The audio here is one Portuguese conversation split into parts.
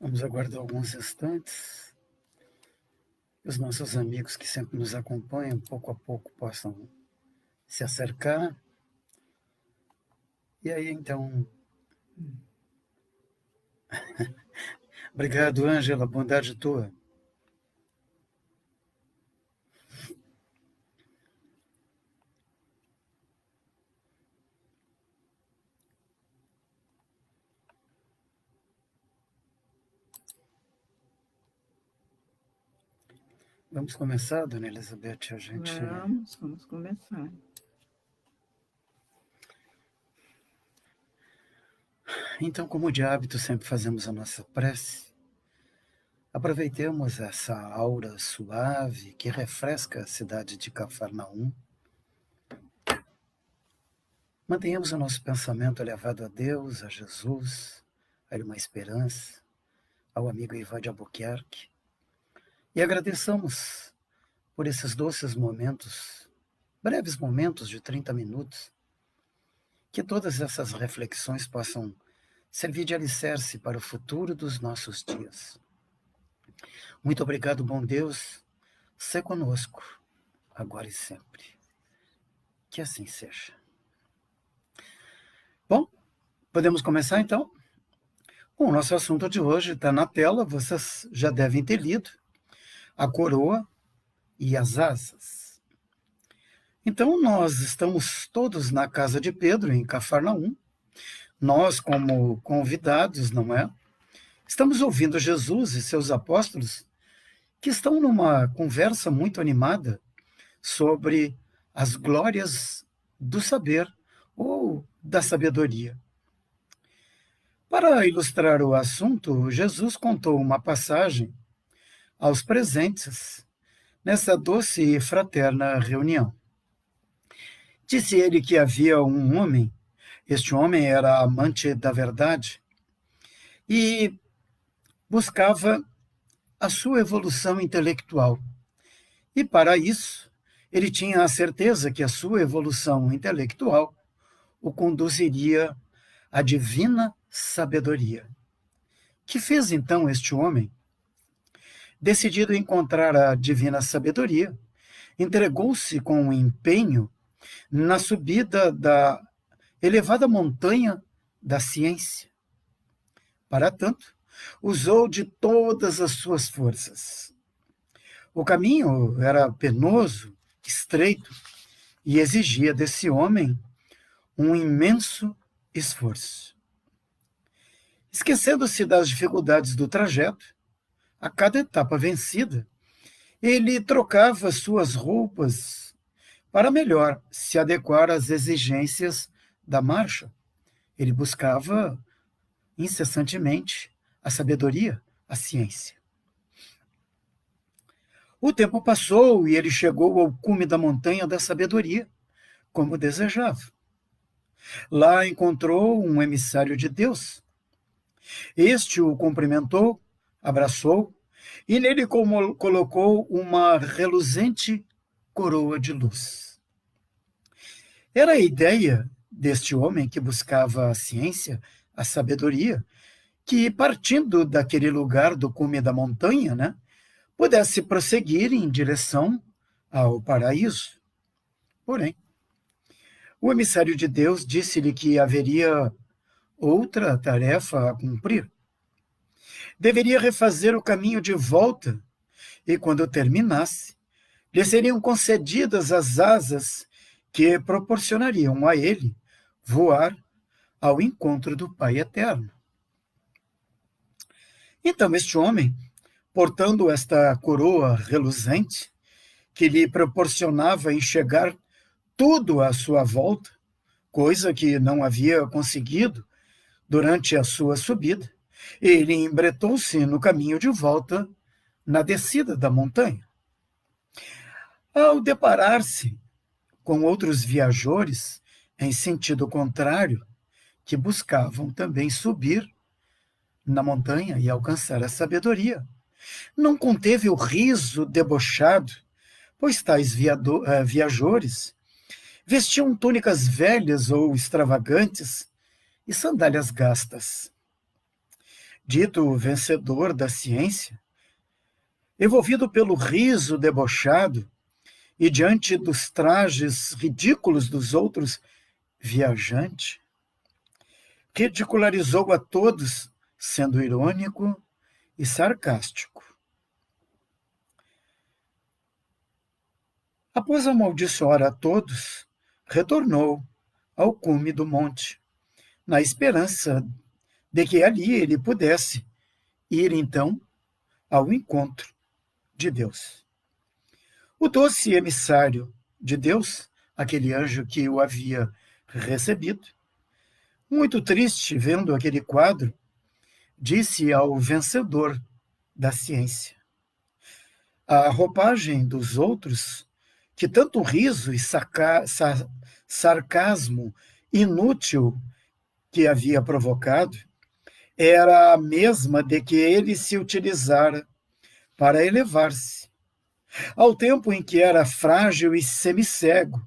Vamos aguardar alguns instantes. Os nossos amigos que sempre nos acompanham, pouco a pouco, possam se acercar. E aí, então... Obrigado, Ângela, bondade tua. Vamos começar, dona Elizabeth? Vamos começar. Então, como de hábito, sempre fazemos a nossa prece. Aproveitemos essa aura suave que refresca a cidade de Cafarnaum. Mantenhamos o nosso pensamento elevado a Deus, a Jesus, a Irmã Esperança, ao amigo Ivan de Albuquerque. E agradeçamos por esses doces momentos, breves momentos de 30 minutos, que todas essas reflexões possam servir de alicerce para o futuro dos nossos dias. Muito obrigado, bom Deus, sê conosco, agora e sempre. Que assim seja. Bom, podemos começar então? Bom, o nosso assunto de hoje está na tela, vocês já devem ter lido, a coroa e as asas. Então, nós estamos todos na casa de Pedro, em Cafarnaum, nós como convidados, não é? Estamos ouvindo Jesus e seus apóstolos, que estão numa conversa muito animada sobre as glórias do saber ou da sabedoria. Para ilustrar o assunto, Jesus contou uma passagem aos presentes nessa doce e fraterna reunião. Disse ele que havia um homem, este homem era amante da verdade e buscava a sua evolução intelectual. E para isso, ele tinha a certeza que a sua evolução intelectual o conduziria à divina sabedoria. Que fez então este homem? Decidido encontrar a divina sabedoria, entregou-se com empenho na subida da elevada montanha da ciência. Para tanto, usou de todas as suas forças. O caminho era penoso, estreito, e exigia desse homem um imenso esforço. Esquecendo-se das dificuldades do trajeto, a cada etapa vencida, ele trocava suas roupas para melhor se adequar às exigências da marcha. Ele buscava incessantemente a sabedoria, a ciência. O tempo passou e ele chegou ao cume da montanha da sabedoria, como desejava. Lá encontrou um emissário de Deus. Este o cumprimentou, abraçou, e nele colocou uma reluzente coroa de luz. Era a ideia deste homem que buscava a ciência, a sabedoria, que partindo daquele lugar do cume da montanha, né, pudesse prosseguir em direção ao paraíso. Porém, o emissário de Deus disse-lhe que haveria outra tarefa a cumprir. Deveria refazer o caminho de volta e, quando terminasse, lhe seriam concedidas as asas que proporcionariam a ele voar ao encontro do Pai Eterno. Então, este homem, portando esta coroa reluzente, que lhe proporcionava enxergar tudo à sua volta, coisa que não havia conseguido durante a sua subida, ele embretou-se no caminho de volta na descida da montanha. Ao deparar-se com outros viajores em sentido contrário, que buscavam também subir na montanha e alcançar a sabedoria, não conteve o riso debochado, pois tais viajores vestiam túnicas velhas ou extravagantes e sandálias gastas. dito vencedor da ciência, envolvido pelo riso debochado e diante dos trajes ridículos dos outros viajantes, ridicularizou a todos, sendo irônico e sarcástico. Após amaldiçoar a todos, retornou ao cume do monte, na esperança de que ali ele pudesse ir então ao encontro de Deus. O doce emissário de Deus, aquele anjo que o havia recebido, muito triste vendo aquele quadro, disse ao vencedor da ciência: a roupagem dos outros, que tanto riso e sarcasmo inútil que havia provocado, era a mesma de que ele se utilizara para elevar-se, ao tempo em que era frágil e semicego,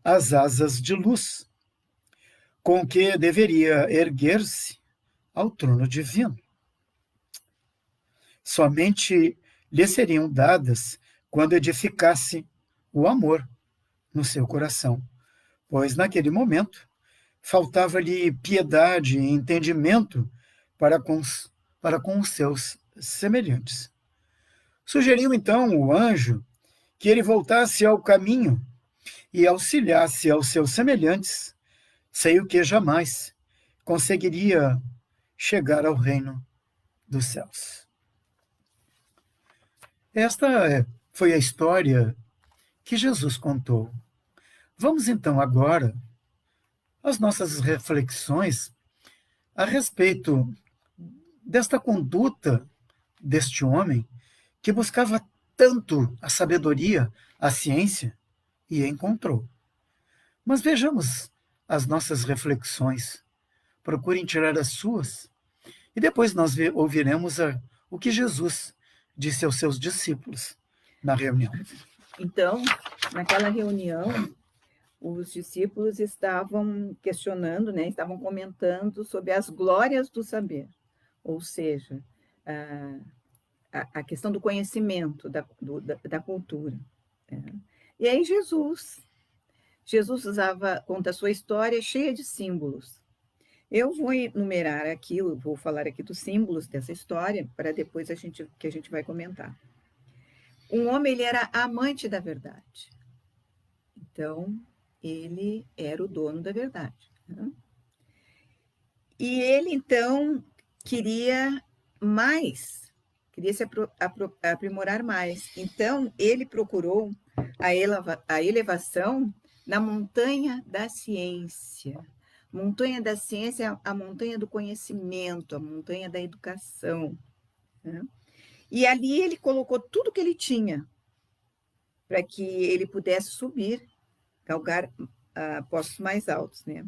as asas de luz, com que deveria erguer-se ao trono divino. Somente lhe seriam dadas quando edificasse o amor no seu coração, pois naquele momento faltava-lhe piedade e entendimento para com os seus semelhantes. Sugeriu então o anjo que ele voltasse ao caminho e auxiliasse aos seus semelhantes, sem o que jamais conseguiria chegar ao reino dos céus. Esta foi a história que Jesus contou. Vamos então agora às nossas reflexões a respeito desta conduta deste homem que buscava tanto a sabedoria, a ciência, e encontrou. Mas vejamos as nossas reflexões. Procurem tirar as suas e depois nós ouviremos o que Jesus disse aos seus discípulos na reunião. Então, naquela reunião, os discípulos estavam questionando, né, estavam comentando sobre as glórias do saber, ou seja, a questão do conhecimento, da cultura. Né? E aí Jesus conta a sua história cheia de símbolos. Eu vou enumerar aqui, eu vou falar aqui dos símbolos dessa história, para depois a gente vai comentar. Um homem, ele era amante da verdade. Então, ele era o dono da verdade. Né? E ele, então, queria mais, queria se aprimorar mais. Então, ele procurou a elevação na montanha da ciência. Montanha da ciência é a montanha do conhecimento, a montanha da educação. Né? E ali ele colocou tudo que ele tinha para que ele pudesse subir, galgar postos mais altos, né?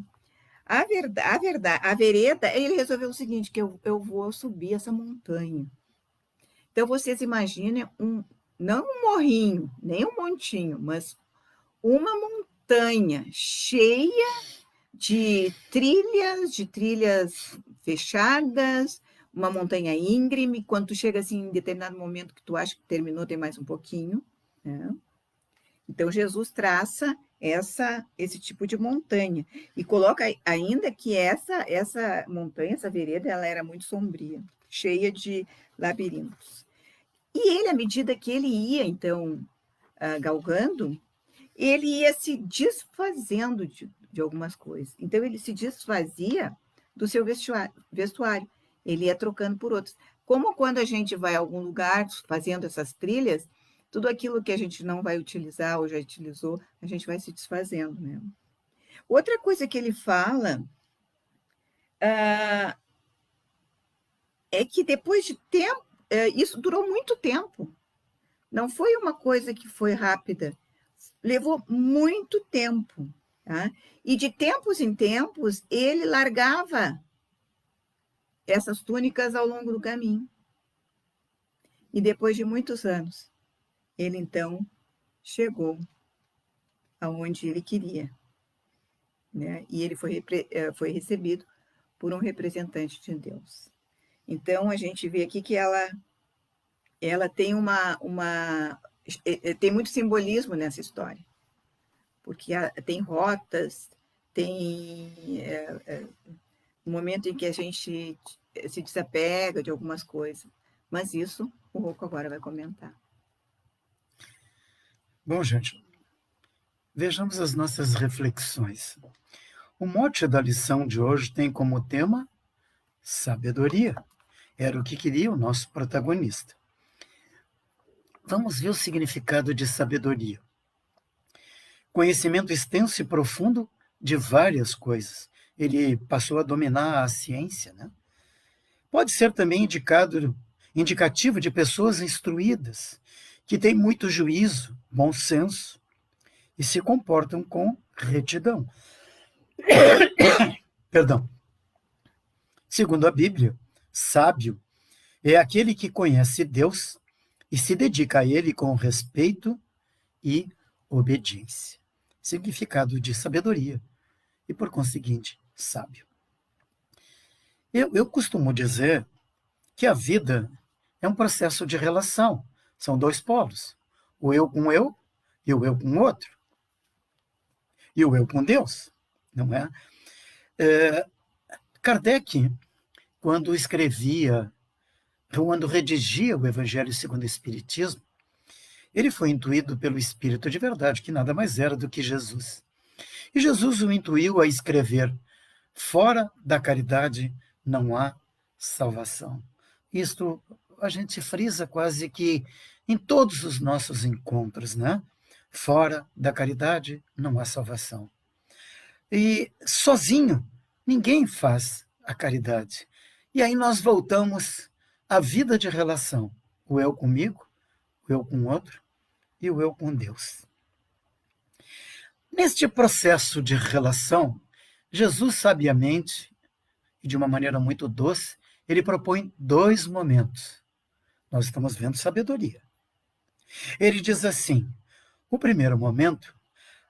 A vereda, ele resolveu o seguinte, que eu vou subir essa montanha. Então, vocês imaginem, não um morrinho, nem um montinho, mas uma montanha cheia de trilhas fechadas, uma montanha íngreme, quando tu chega assim, em determinado momento que tu acha que terminou, tem mais um pouquinho, né? Então, Jesus traça esse tipo de montanha e coloca ainda que essa montanha, essa vereda, ela era muito sombria, cheia de labirintos. E ele, à medida que ele ia, então, galgando, ele ia se desfazendo de algumas coisas. Então, ele se desfazia do seu vestuário. Ele ia trocando por outros. Como quando a gente vai a algum lugar fazendo essas trilhas, tudo aquilo que a gente não vai utilizar ou já utilizou, a gente vai se desfazendo, né? Outra coisa que ele fala é que depois de tempo, isso durou muito tempo. Não foi uma coisa que foi rápida. Levou muito tempo. Tá? E de tempos em tempos, ele largava essas túnicas ao longo do caminho. E depois de muitos anos, ele então chegou aonde ele queria, né? E ele foi recebido por um representante de Deus. Então, a gente vê aqui que ela tem tem muito simbolismo nessa história, porque tem rotas, tem um momento em que a gente se desapega de algumas coisas, mas isso o Rocco agora vai comentar. Bom, gente, vejamos as nossas reflexões. O mote da lição de hoje tem como tema sabedoria. Era o que queria o nosso protagonista. Vamos ver o significado de sabedoria. Conhecimento extenso e profundo de várias coisas. Ele passou a dominar a ciência, né? Pode ser também indicativo de pessoas instruídas, que têm muito juízo, bom senso e se comportam com retidão. Perdão. Segundo a Bíblia, sábio é aquele que conhece Deus e se dedica a Ele com respeito e obediência. Significado de sabedoria e, por conseguinte, sábio. Eu costumo dizer que a vida é um processo de relação. São dois polos. O eu com eu e o eu com o outro. E o eu com Deus, não é? Kardec, quando redigia o Evangelho segundo o Espiritismo, ele foi intuído pelo Espírito de verdade, que nada mais era do que Jesus. E Jesus o intuiu a escrever: fora da caridade não há salvação. Isto a gente frisa quase que em todos os nossos encontros, né? Fora da caridade não há salvação. E sozinho ninguém faz a caridade. E aí nós voltamos à vida de relação. O eu comigo, o eu com o outro e o eu com Deus. Neste processo de relação, Jesus sabiamente, e de uma maneira muito doce, ele propõe dois momentos. Nós estamos vendo sabedoria. Ele diz assim: o primeiro momento,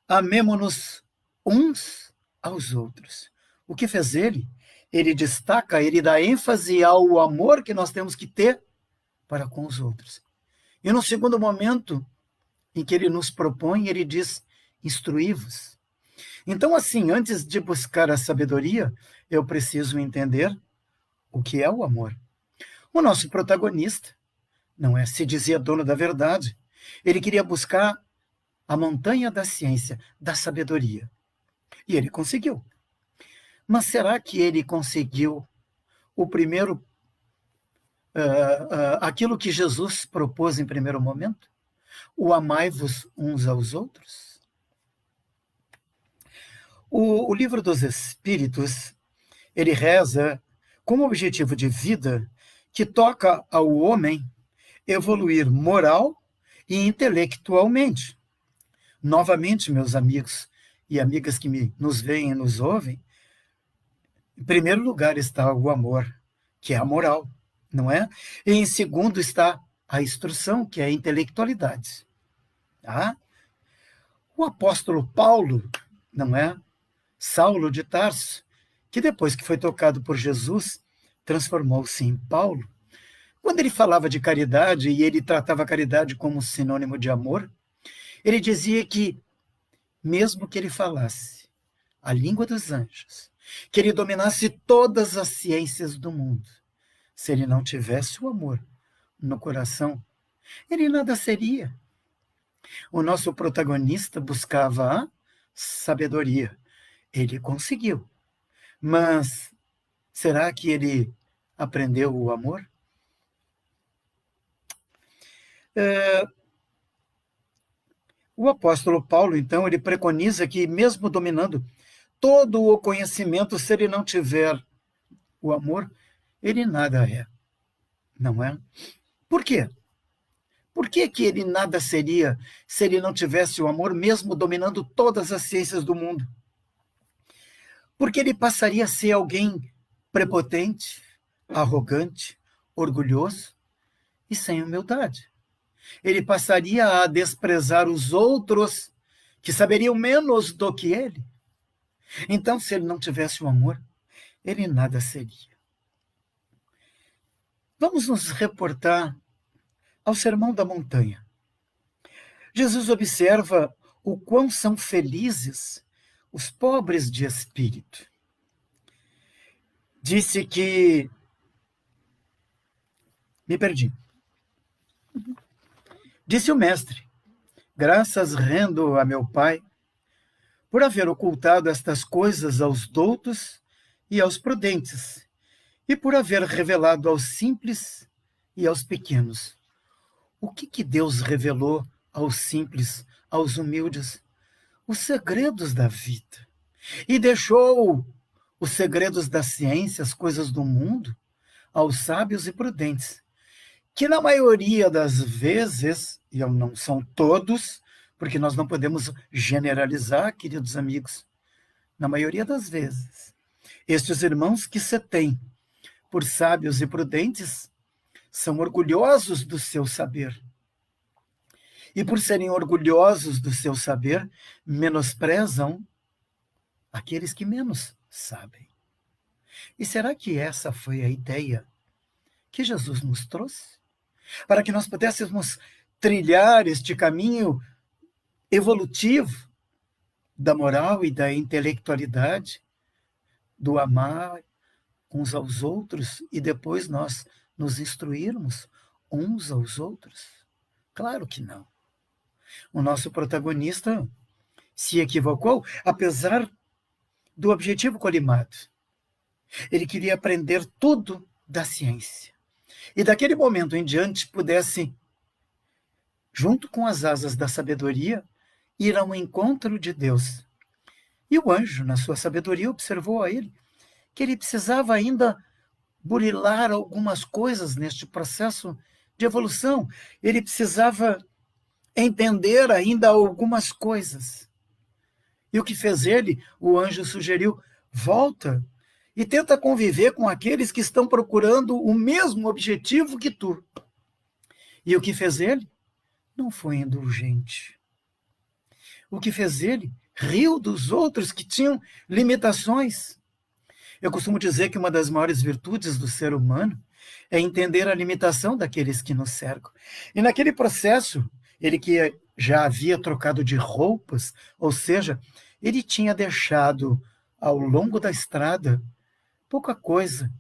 amemo-nos uns aos outros. O que fez ele? Ele destaca, ele dá ênfase ao amor que nós temos que ter para com os outros. E no segundo momento, em que ele nos propõe, ele diz: instruí-vos. Então, assim, antes de buscar a sabedoria, eu preciso entender o que é o amor. O nosso protagonista se dizia dono da verdade. Ele queria buscar a montanha da ciência, da sabedoria. E ele conseguiu. Mas será que ele conseguiu o primeiro, aquilo que Jesus propôs em primeiro momento? O amai-vos uns aos outros? O Livro dos Espíritos, ele reza com um objetivo de vida que toca ao homem evoluir moral e intelectualmente. Novamente, meus amigos e amigas que nos veem e nos ouvem, em primeiro lugar está o amor, que é a moral, não é? E em segundo está a instrução, que é a intelectualidade. Tá? O apóstolo Paulo, não é? Saulo de Tarso, que depois que foi tocado por Jesus, transformou-se em Paulo. Quando ele falava de caridade, e ele tratava a caridade como sinônimo de amor, ele dizia que, mesmo que ele falasse a língua dos anjos, que ele dominasse todas as ciências do mundo, se ele não tivesse o amor no coração, ele nada seria. O nosso protagonista buscava a sabedoria. Ele conseguiu. Mas será que ele aprendeu o amor? O apóstolo Paulo, então, ele preconiza que, mesmo dominando todo o conhecimento, se ele não tiver o amor, ele nada é. Não é? Por quê? Por que ele nada seria se ele não tivesse o amor, mesmo dominando todas as ciências do mundo? Porque ele passaria a ser alguém prepotente, arrogante, orgulhoso e sem humildade. Ele passaria a desprezar os outros que saberiam menos do que ele. Então, se ele não tivesse o amor, ele nada seria. Vamos nos reportar ao Sermão da Montanha. Jesus observa o quão são felizes os pobres de espírito. Disse que... Me perdi. Disse o mestre: graças rendo a meu Pai por haver ocultado estas coisas aos doutos e aos prudentes, e por haver revelado aos simples e aos pequenos. O que Deus revelou aos simples, aos humildes? Os segredos da vida. E deixou os segredos da ciência, as coisas do mundo, aos sábios e prudentes, que na maioria das vezes, e não são todos, porque nós não podemos generalizar, queridos amigos, na maioria das vezes, estes irmãos que se têm por sábios e prudentes são orgulhosos do seu saber. E por serem orgulhosos do seu saber, menosprezam aqueles que menos sabem. E será que essa foi a ideia que Jesus nos trouxe? Para que nós pudéssemos trilhar este caminho evolutivo da moral e da intelectualidade, do amar uns aos outros e depois nós nos instruirmos uns aos outros? Claro que não. O nosso protagonista se equivocou, apesar do objetivo colimado. Ele queria aprender tudo da ciência. E daquele momento em diante pudesse, junto com as asas da sabedoria, ir ao encontro de Deus. E o anjo, na sua sabedoria, observou a ele que ele precisava ainda burilar algumas coisas neste processo de evolução. Ele precisava entender ainda algumas coisas. E o que fez ele? O anjo sugeriu: volta e tenta conviver com aqueles que estão procurando o mesmo objetivo que tu. E o que fez ele? Não foi indulgente. O que fez ele? Riu dos outros que tinham limitações. Eu costumo dizer que uma das maiores virtudes do ser humano é entender a limitação daqueles que nos cercam. E naquele processo, ele que já havia trocado de roupas, ou seja, ele tinha deixado ao longo da estrada pouca coisa.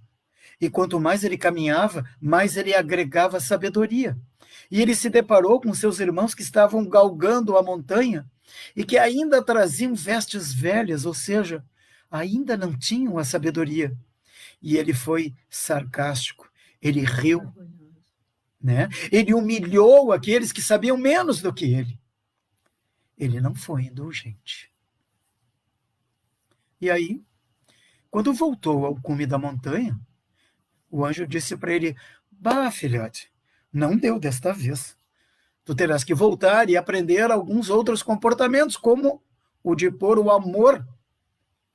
E quanto mais ele caminhava, mais ele agregava sabedoria. E ele se deparou com seus irmãos que estavam galgando a montanha e que ainda traziam vestes velhas, ou seja, ainda não tinham a sabedoria. E ele foi sarcástico, ele riu, né? Ele humilhou aqueles que sabiam menos do que ele. Ele não foi indulgente. E aí, quando voltou ao cume da montanha, o anjo disse para ele: bah, filhote, não deu desta vez. Tu terás que voltar e aprender alguns outros comportamentos, como o de pôr o amor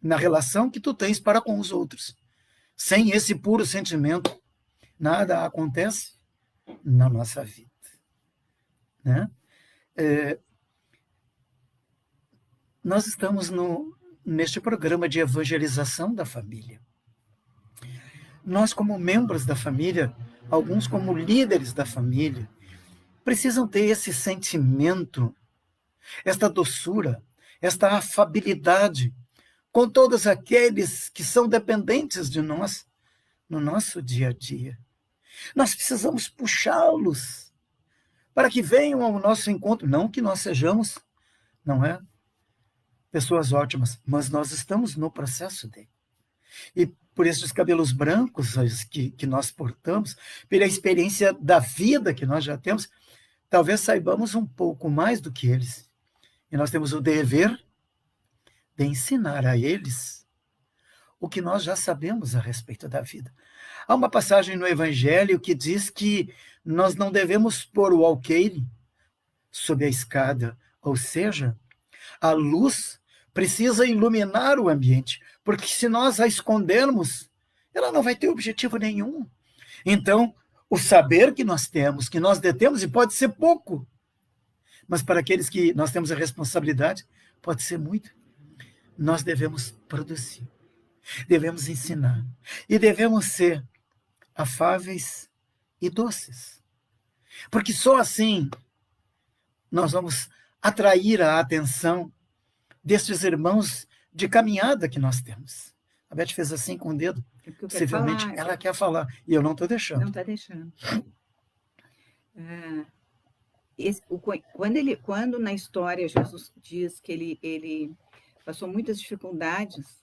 na relação que tu tens para com os outros. Sem esse puro sentimento, nada acontece na nossa vida. Né? Nós estamos neste programa de evangelização da família. Nós, como membros da família, alguns como líderes da família, precisam ter esse sentimento, esta doçura, esta afabilidade com todos aqueles que são dependentes de nós no nosso dia a dia. Nós precisamos puxá-los para que venham ao nosso encontro. Não que nós sejamos, não é, pessoas ótimas, mas nós estamos no processo dele. E por esses cabelos brancos que nós portamos, pela experiência da vida que nós já temos, talvez saibamos um pouco mais do que eles. E nós temos o dever de ensinar a eles o que nós já sabemos a respeito da vida. Há uma passagem no Evangelho que diz que nós não devemos pôr o alqueire sob a escada, ou seja, a luz precisa iluminar o ambiente, porque se nós a escondermos, ela não vai ter objetivo nenhum. Então, o saber que nós temos, que nós detemos, e pode ser pouco, mas para aqueles que nós temos a responsabilidade, pode ser muito, nós devemos produzir. devemos ensinar e devemos ser afáveis e doces, porque só assim nós vamos atrair a atenção destes irmãos de caminhada que nós temos. A Beth fez assim com o dedo. É porque eu quero Possivelmente falar. ela quer falar e eu não estou deixando. Não está deixando. Quando na história Jesus diz que ele passou muitas dificuldades,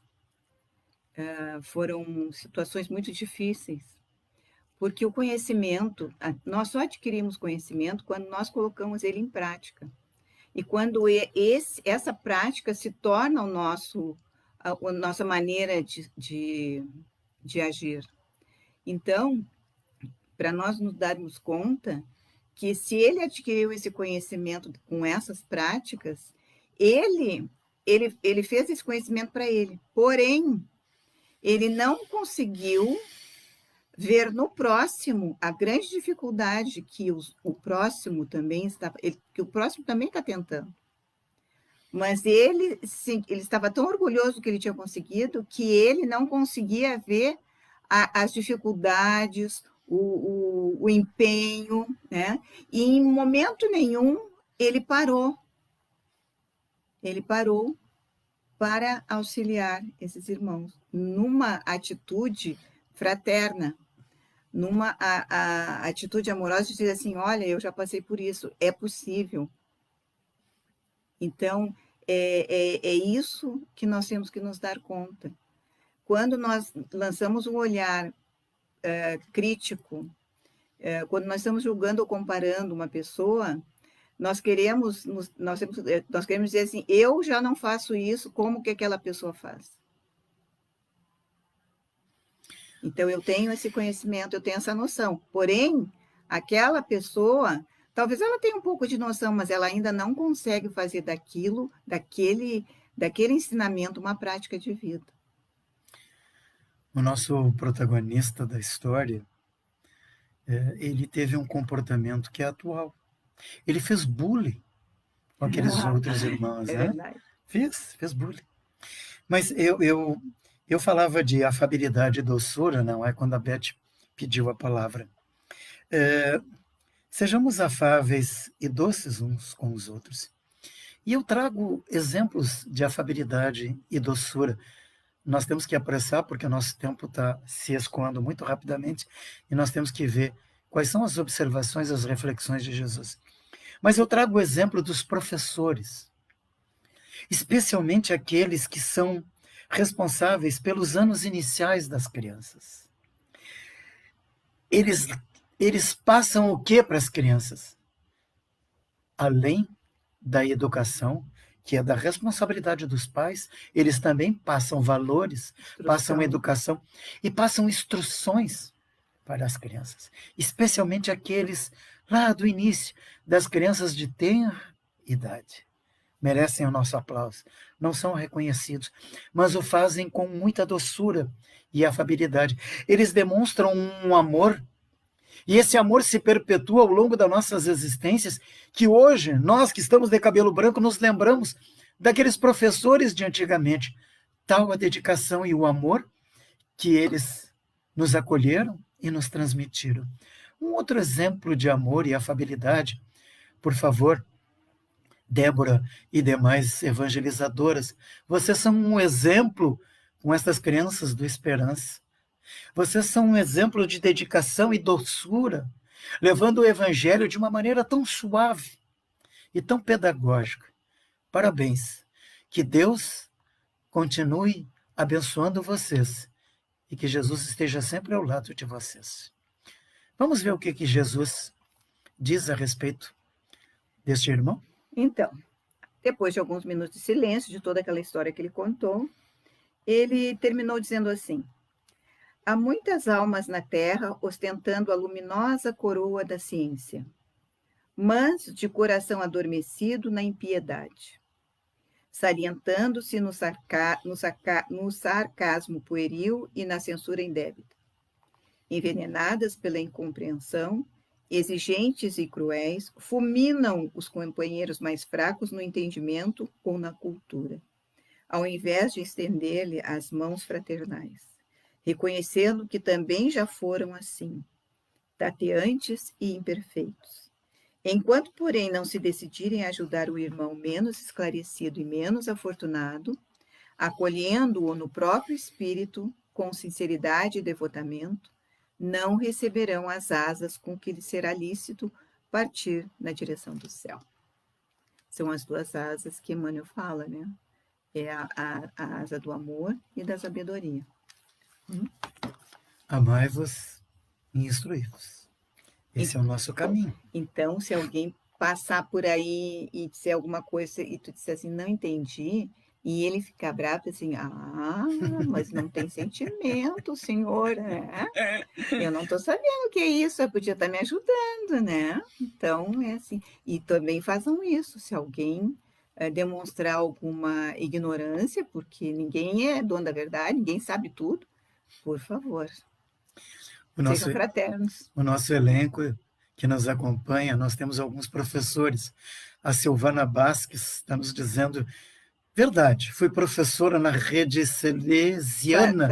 foram situações muito difíceis, porque o conhecimento, nós só adquirimos conhecimento quando nós colocamos ele em prática. E quando essa prática se torna a nossa maneira de agir. Então, para nós nos darmos conta que se ele adquiriu esse conhecimento com essas práticas, ele fez esse conhecimento para ele. Porém, ele não conseguiu ver no próximo a grande dificuldade que o próximo também está tentando. Mas ele estava tão orgulhoso do que ele tinha conseguido que ele não conseguia ver as dificuldades, o empenho, né? E em momento nenhum ele parou. Ele parou para auxiliar esses irmãos numa atitude fraterna, numa a atitude amorosa de dizer assim, olha, eu já passei por isso, é possível. Então, é isso que nós temos que nos dar conta. Quando nós lançamos um olhar crítico, quando nós estamos julgando ou comparando uma pessoa, nós queremos dizer assim, eu já não faço isso, como que aquela pessoa faz? Então, eu tenho esse conhecimento, eu tenho essa noção. Porém, aquela pessoa, talvez ela tenha um pouco de noção, mas ela ainda não consegue fazer daquele ensinamento, uma prática de vida. O nosso protagonista da história, ele teve um comportamento que é atual. Ele fez bullying com aqueles outros irmãos, né? Verdade. Fez bullying. Mas eu falava de afabilidade e doçura, não é? Quando a Beth pediu a palavra. Sejamos afáveis e doces uns com os outros. E eu trago exemplos de afabilidade e doçura. Nós temos que apressar, porque o nosso tempo está se escoando muito rapidamente, e nós temos que ver quais são as observações, as reflexões de Jesus. Mas eu trago o exemplo dos professores, especialmente aqueles que são responsáveis pelos anos iniciais das crianças. Eles passam o que para as crianças? Além da educação, que é da responsabilidade dos pais, eles também passam valores, passam educação e passam instruções para as crianças, especialmente aqueles lá do início, das crianças de tenra idade. Merecem o nosso aplauso, não são reconhecidos, mas o fazem com muita doçura e afabilidade. Eles demonstram um amor, e esse amor se perpetua ao longo das nossas existências, que hoje, nós que estamos de cabelo branco, nos lembramos daqueles professores de antigamente. Tal a dedicação e o amor que eles nos acolheram e nos transmitiram. Um outro exemplo de amor e afabilidade, por favor, Débora e demais evangelizadoras, vocês são um exemplo com essas crianças do Esperança. Vocês são um exemplo de dedicação e doçura, levando o evangelho de uma maneira tão suave e tão pedagógica. Parabéns. Que Deus continue abençoando vocês e que Jesus esteja sempre ao lado de vocês. Vamos ver o que Jesus diz a respeito deste irmão? Então, depois de alguns minutos de silêncio, de toda aquela história que ele contou, ele terminou dizendo assim: há muitas almas na terra ostentando a luminosa coroa da ciência, mas de coração adormecido na impiedade, salientando-se no sarcasmo pueril e na censura indébita, envenenadas pela incompreensão, exigentes e cruéis, fulminam os companheiros mais fracos no entendimento ou na cultura. ao invés de estender-lhe as mãos fraternais, reconhecendo que também já foram assim, tateantes e imperfeitos. Enquanto, porém, não se decidirem a ajudar o irmão menos esclarecido e menos afortunado, acolhendo-o no próprio espírito, com sinceridade e devotamento, não receberão as asas com que lhes será lícito partir na direção do céu. São as duas asas que Emmanuel fala, né? É a asa do amor e da sabedoria. Amai-vos e instruí-vos. Esse é o nosso caminho. Então, se alguém passar por aí e disser alguma coisa e tu disser assim, não entendi, e ele ficar bravo, assim, mas não tem sentimento, senhor, né? Eu não estou sabendo o que é isso, eu podia estar me ajudando, né? Então, é assim. E também façam isso, se alguém demonstrar alguma ignorância, porque ninguém é dono da verdade, ninguém sabe tudo, por favor, sejam fraternos. O nosso elenco que nos acompanha, nós temos alguns professores. A Silvana Basques está nos dizendo, verdade, fui professora na rede salesiana,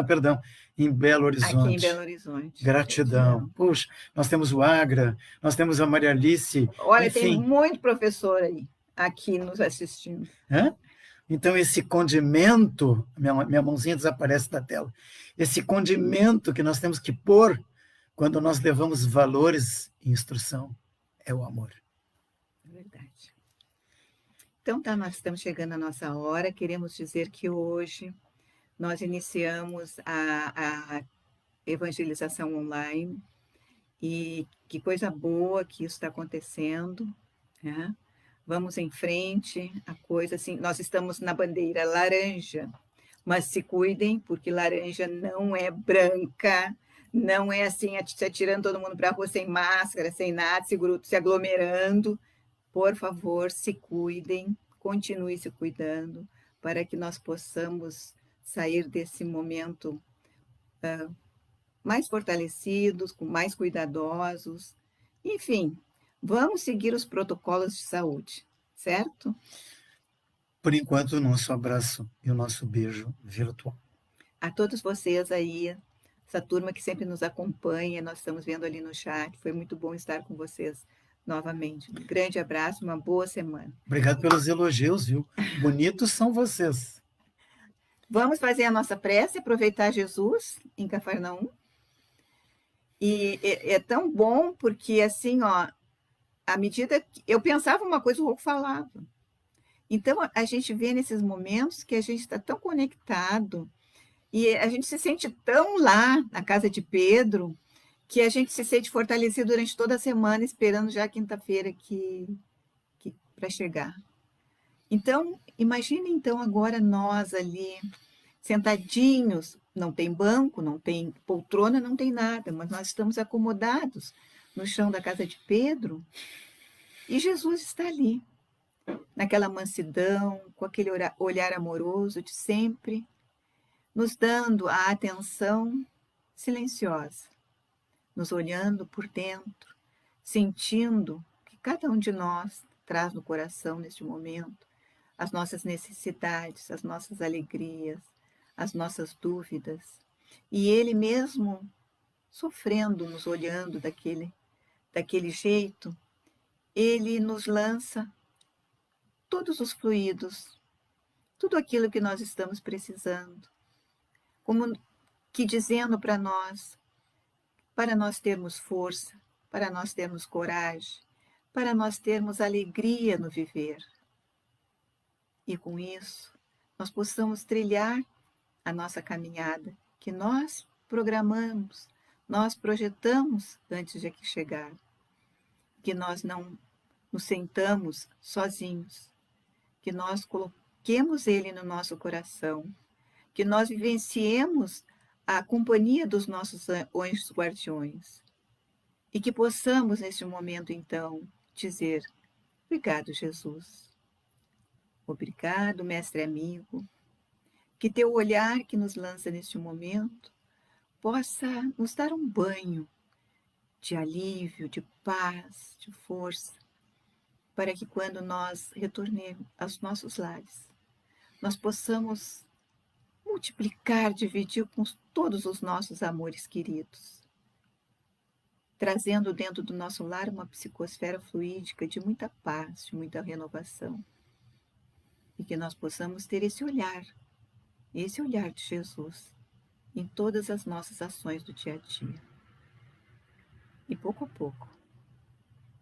perdão, em Belo Horizonte. Aqui em Belo Horizonte. Gratidão. Puxa, nós temos o Agra, nós temos a Maria Alice. Olha, enfim. Tem muito professor aí, aqui nos assistindo. Então, esse condimento, minha mãozinha desaparece da tela, esse condimento que nós temos que pôr quando nós levamos valores e instrução é o amor. É verdade. Então, tá, nós estamos chegando à nossa hora. Queremos dizer que hoje nós iniciamos a evangelização online e que coisa boa que isso está acontecendo, né? Vamos em frente, a coisa assim, nós estamos na bandeira laranja, mas se cuidem, porque laranja não é branca, não é assim, se atirando todo mundo para a rua sem máscara, sem nada, se aglomerando. Por favor, se cuidem, continue se cuidando, para que nós possamos sair desse momento mais fortalecidos, com mais cuidadosos. Enfim, vamos seguir os protocolos de saúde, certo? Por enquanto, o nosso abraço e o nosso beijo virtual. A todos vocês aí, essa turma que sempre nos acompanha, nós estamos vendo ali no chat, foi muito bom estar com vocês novamente. Um grande abraço, uma boa semana. Obrigado pelos elogios, viu? Bonitos são vocês. Vamos fazer a nossa prece, aproveitar Jesus em Cafarnaum. E é tão bom porque, assim, ó, à medida que eu pensava uma coisa, o Rocco falava. Então, a gente vê nesses momentos que a gente está tão conectado e a gente se sente tão lá na casa de Pedro que a gente se sente fortalecido durante toda a semana, esperando já a quinta-feira para chegar. Então, imagine então agora nós ali, sentadinhos, não tem banco, não tem poltrona, não tem nada, mas nós estamos acomodados no chão da casa de Pedro e Jesus está ali, naquela mansidão, com aquele olhar amoroso de sempre, nos dando a atenção silenciosa, nos olhando por dentro, sentindo que cada um de nós traz no coração neste momento as nossas necessidades, as nossas alegrias, as nossas dúvidas. E Ele mesmo sofrendo, nos olhando daquele jeito, Ele nos lança todos os fluidos, tudo aquilo que nós estamos precisando, como que dizendo para nós termos força, para nós termos coragem, para nós termos alegria no viver. E com isso, nós possamos trilhar a nossa caminhada, que nós programamos, nós projetamos antes de aqui chegar. Que nós não nos sentamos sozinhos, que nós coloquemos Ele no nosso coração, que nós vivenciemos a companhia dos nossos anjos guardiões e que possamos, neste momento, então, dizer: obrigado, Jesus. Obrigado, mestre amigo. Que teu olhar que nos lança neste momento possa nos dar um banho de alívio, de paz, de força, para que quando nós retornemos aos nossos lares, nós possamos multiplicar, dividir com todos os nossos amores queridos, trazendo dentro do nosso lar uma psicosfera fluídica de muita paz, de muita renovação. E que nós possamos ter esse olhar de Jesus em todas as nossas ações do dia a dia. E pouco a pouco,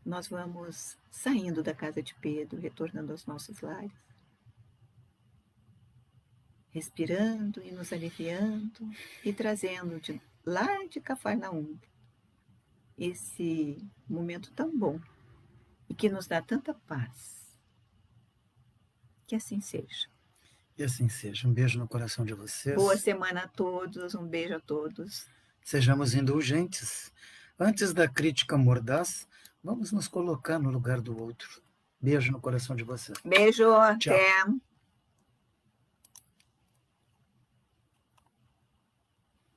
nós vamos saindo da casa de Pedro, retornando aos nossos lares, respirando e nos aliviando e trazendo de lá de Cafarnaum esse momento tão bom e que nos dá tanta paz. Que assim seja. E assim seja. Um beijo no coração de vocês. Boa semana a todos, um beijo a todos. Sejamos indulgentes. Antes da crítica mordaz, vamos nos colocar no lugar do outro. Beijo no coração de vocês. Beijo, Tchau. até.